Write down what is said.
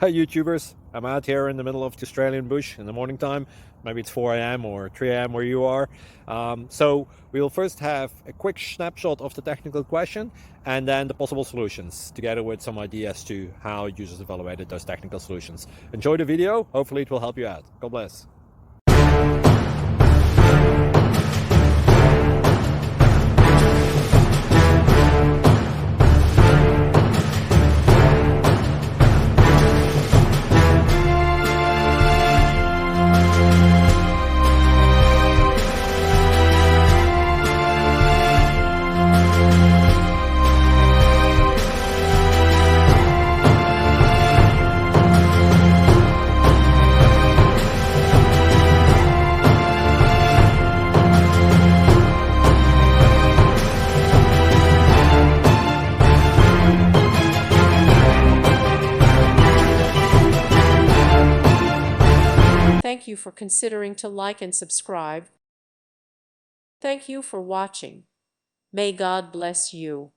Hi YouTubers, I'm out here in the middle of the Australian bush in the morning time. Maybe it's 4 a.m. or 3 a.m. where you are. So we'll first have a quick snapshot of the technical question and then the possible solutions, together with some ideas to how users evaluated those technical solutions. Enjoy the video, hopefully it will help you out. God bless. Thank you for considering to like and subscribe. Thank you for watching. May God bless you.